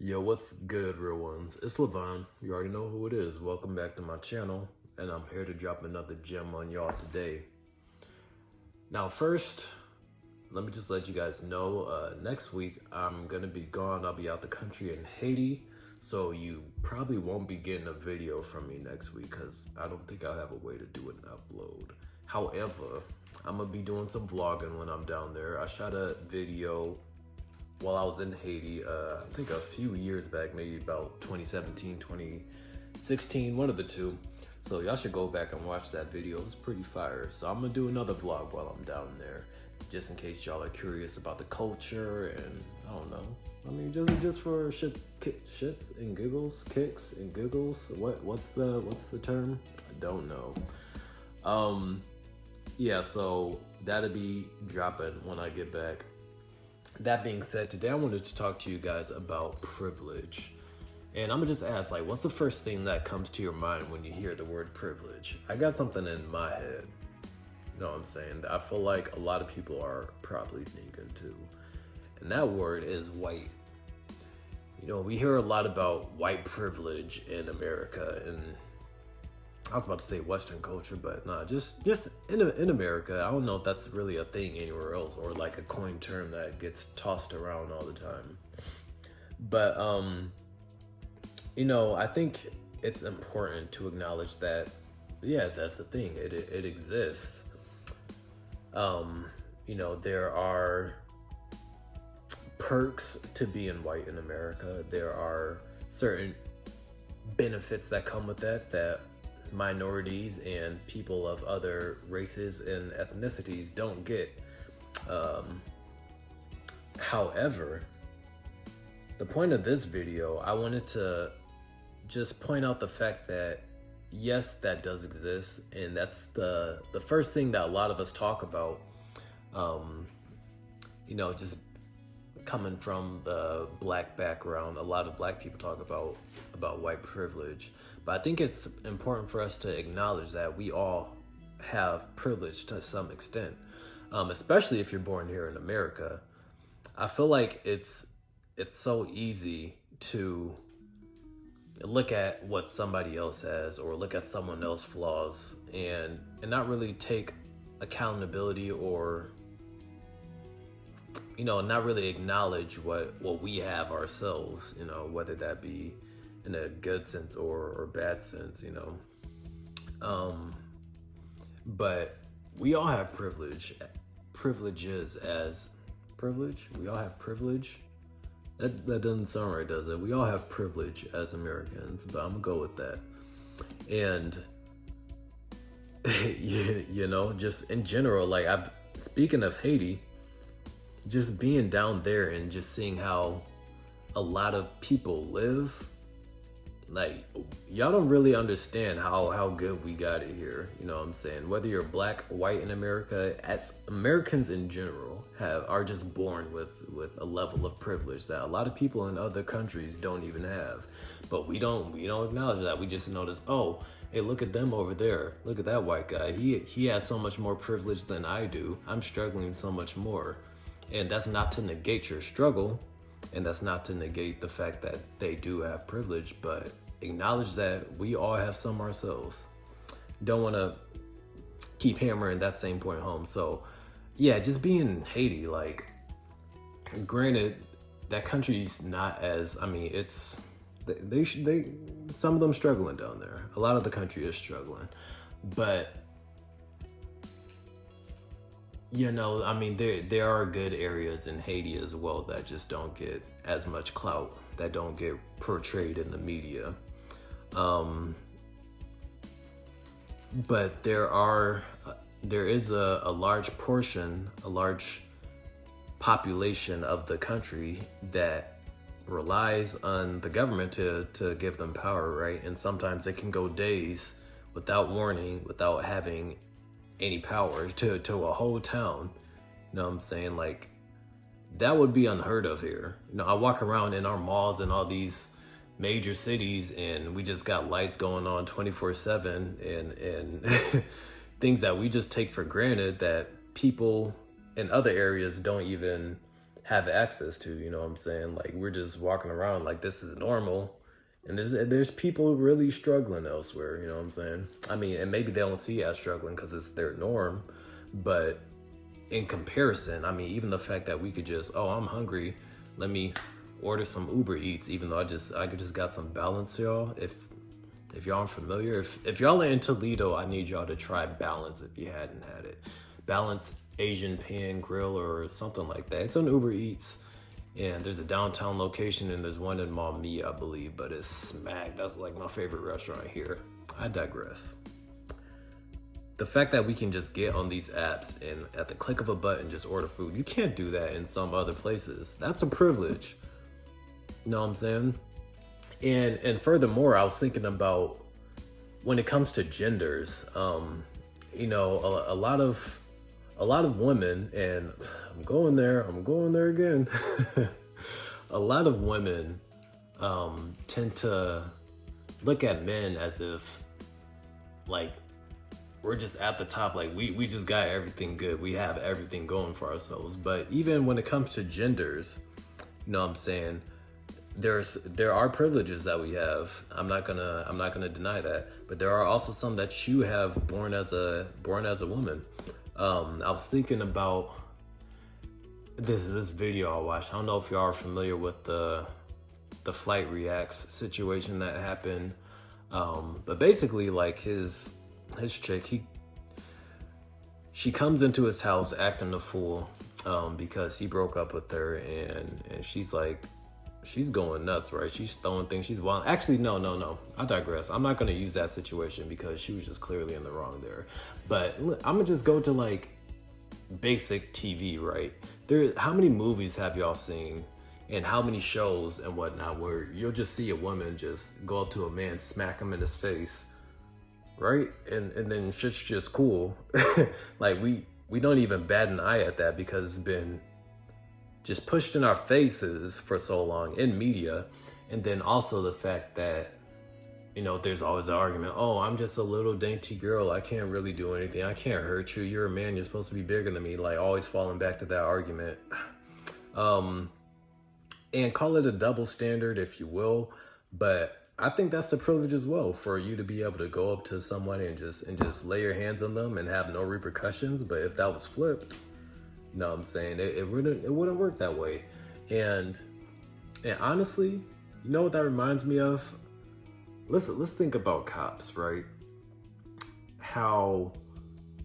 Yo, what's good, real ones? It's Levon. You already know who it is. Welcome back to my channel, and I'm here to drop another gem on y'all today. Now, first, let me just let you guys know, next week I'm gonna be gone. I'll be out the country in Haiti, so you probably won't be getting a video from me next week because I don't think I'll have a way to do an upload. However, I'm gonna be doing some vlogging when I'm down there. I shot a video while I was in Haiti, I think a few years back, maybe about 2017, 2016, one of the two. So y'all should go back and watch that video. It's pretty fire. So I'm gonna do another vlog while I'm down there, just in case y'all are curious about the culture and I don't know. I mean, just for shits and giggles, kicks and giggles. What's the term? I don't know. Yeah. So that'll be dropping when I get back. That being said, today I wanted to talk to you guys about privilege. And I'm gonna just ask, like, what's the first thing that comes to your mind when you hear the word privilege? I got something in my head. You know what I'm saying? I feel like a lot of people are probably thinking too. And that word is white. You know, we hear a lot about white privilege in America, and I was about to say Western culture, but nah, just in America. I don't know if that's really a thing anywhere else or like a coin term that gets tossed around all the time. But you know, I think it's important to acknowledge that, yeah, that's a thing. It exists. You know, there are perks to being white in America. There are certain benefits that come with that minorities and people of other races and ethnicities don't get. However, the point of this video, I wanted to just point out the fact that yes, that does exist, and that's the first thing that a lot of us talk about. You know, just coming from the black background, a lot of black people talk about white privilege. But I think it's important for us to acknowledge that we all have privilege to some extent, especially if you're born here in America. I feel like it's so easy to look at what somebody else has or look at someone else's flaws and not really take accountability or, you know, not really acknowledge what we have ourselves, you know, whether that be in a good sense or bad sense, you know. But we all have privileges as privilege. We all have privilege. That doesn't sound right, does it? We all have privilege as Americans, but I'm gonna go with that. And you know, just in general, like speaking of Haiti, just being down there and just seeing how a lot of people live, like, y'all don't really understand how good we got it here. You know what I'm saying? Whether you're black, white in America, as Americans in general are just born with a level of privilege that a lot of people in other countries don't even have. But we don't acknowledge that. We just notice, oh, hey, look at them over there. Look at that white guy. He has so much more privilege than I do. I'm struggling so much more. And that's not to negate your struggle. And that's not to negate the fact that they do have privilege, but acknowledge that we all have some ourselves. Don't want to keep hammering that same point home. So yeah, just being in Haiti, like, granted, that country's not as, I mean, it's, they some of them struggling down there. A lot of the country is struggling, but you know, I mean, there are good areas in Haiti as well that just don't get as much clout, that don't get portrayed in the media. But there is a large portion, a large population of the country that relies on the government to give them power, right? And sometimes it can go days without warning, without having any power to a whole town. You know what I'm saying? Like, that would be unheard of here. You know, I walk around in our malls and all these major cities and we just got lights going on 24/7 and things that we just take for granted that people in other areas don't even have access to, you know what I'm saying? Like we're just walking around like this is normal. And there's people really struggling elsewhere, you know what I'm saying? I mean, and maybe they don't see it as struggling because it's their norm, but in comparison, I mean, even the fact that we could just, oh, I'm hungry, let me order some Uber Eats, even though I could just got some balance, y'all. If y'all aren't familiar, if y'all are in Toledo, I need y'all to try Balance if you hadn't had it. Balance Asian Pan Grill or something like that. It's on Uber Eats, and there's a downtown location and there's one in Maumee, I believe, but it's smack. That's like my favorite restaurant here. I digress. The fact that we can just get on these apps and at the click of a button just order food, you can't do that in some other places. That's a privilege. You know what I'm saying? And furthermore, I was thinking about when it comes to genders, you know, a lot of women, and I'm going there again. A lot of women tend to look at men as if like we're just at the top, like we just got everything good, we have everything going for ourselves. But even when it comes to genders, you know what I'm saying, there are privileges that we have. I'm not gonna deny that, but there are also some that you have born as a woman. I was thinking about this video I watched. I don't know if y'all are familiar with the Flight Reacts situation that happened, but basically like his chick, she comes into his house acting a fool because he broke up with her, and she's like, she's going nuts, right? She's throwing things, she's wild. Actually, no, I digress. I'm not going to use that situation because she was just clearly in the wrong there. But I'm going to just go to like basic TV, right? How many movies have y'all seen and how many shows and whatnot where you'll just see a woman just go up to a man, smack him in his face, right? And then shit's just cool. Like we don't even bat an eye at that because it's been just pushed in our faces for so long in media. And then also the fact that, you know, there's always an argument, oh, I'm just a little dainty girl, I can't really do anything, I can't hurt you, you're a man, you're supposed to be bigger than me, like always falling back to that argument. And call it a double standard if you will, but I think that's the privilege as well, for you to be able to go up to someone and just lay your hands on them and have no repercussions. But if that was flipped, you know what I'm saying, it wouldn't work that way. And honestly, you know what that reminds me of? Let's think about cops, right? How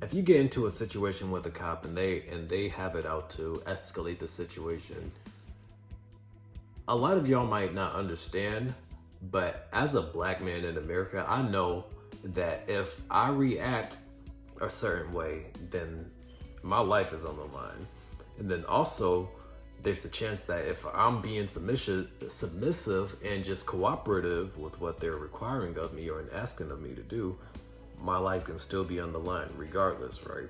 if you get into a situation with a cop and they have it out to escalate the situation, a lot of y'all might not understand, but as a black man in America, I know that if I react a certain way, then my life is on the line. And then also there's a chance that if I'm being submissive and just cooperative with what they're requiring of me or asking of me to do, my life can still be on the line regardless, right?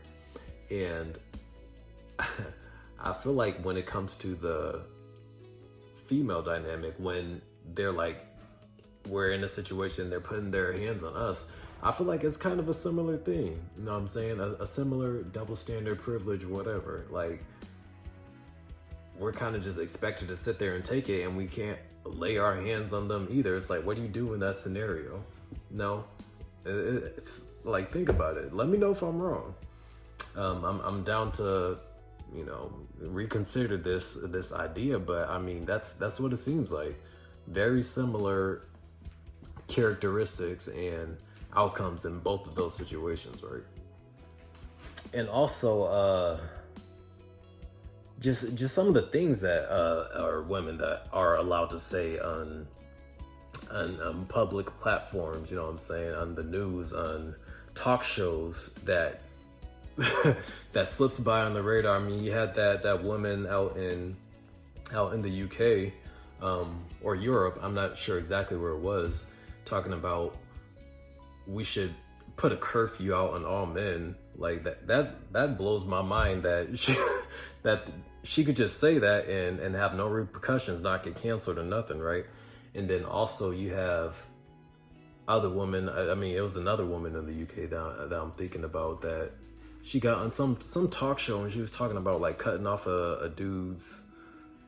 And I feel like when it comes to the female dynamic, when they're like, we're in a situation, they're putting their hands on us, I feel like it's kind of a similar thing. You know what I'm saying? A similar double standard, privilege, whatever. Like, we're kind of just expected to sit there and take it, and we can't lay our hands on them either. It's like, what do you do in that scenario? No, it's like, think about it. Let me know if I'm wrong. I'm down to, you know, reconsider this idea, but I mean, that's what it seems like. Very similar characteristics and outcomes in both of those situations, right? And also, just some of the things that are women that are allowed to say on public platforms, you know what I'm saying, on the news, on talk shows that that slips by on the radar. I mean, you had that woman out in the UK or Europe, I'm not sure exactly where it was, talking about we should put a curfew out on all men. Like that blows my mind that she could just say that and have no repercussions, not get canceled or nothing, right? And then also you have other women. I mean, it was another woman in the UK that I'm thinking about, that she got on some talk show and she was talking about like cutting off a dude's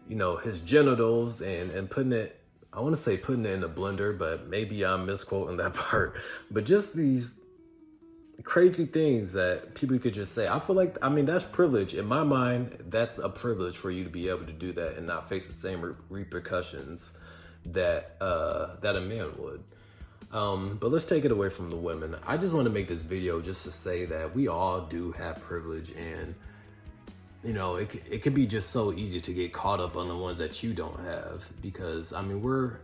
his genitals and putting it, I want to say putting it in a blender, but maybe I'm misquoting that part. But just these crazy things that people could just say. I feel like, I mean, that's privilege. In my mind, that's a privilege for you to be able to do that and not face the same repercussions that that a man would. But let's take it away from the women. I just want to make this video just to say that we all do have privilege, and it can be just so easy to get caught up on the ones that you don't have, because I mean, we're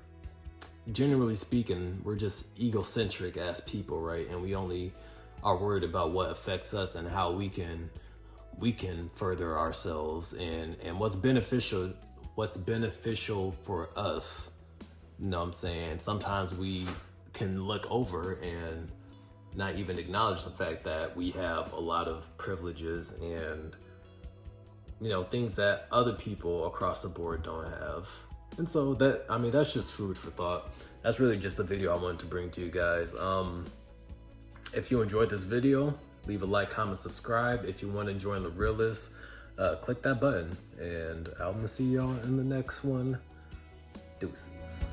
generally speaking, we're just egocentric as people, right? And we only are worried about what affects us and how we can further ourselves and what's beneficial for us. You know what I'm saying? Sometimes we can look over and not even acknowledge the fact that we have a lot of privileges and things that other people across the board don't have. And so that's just food for thought. That's really just the video I wanted to bring to you guys. If you enjoyed this video, leave a like, comment, subscribe. If you want to join the real list, click that button, and I'm gonna see y'all in the next one. Deuces.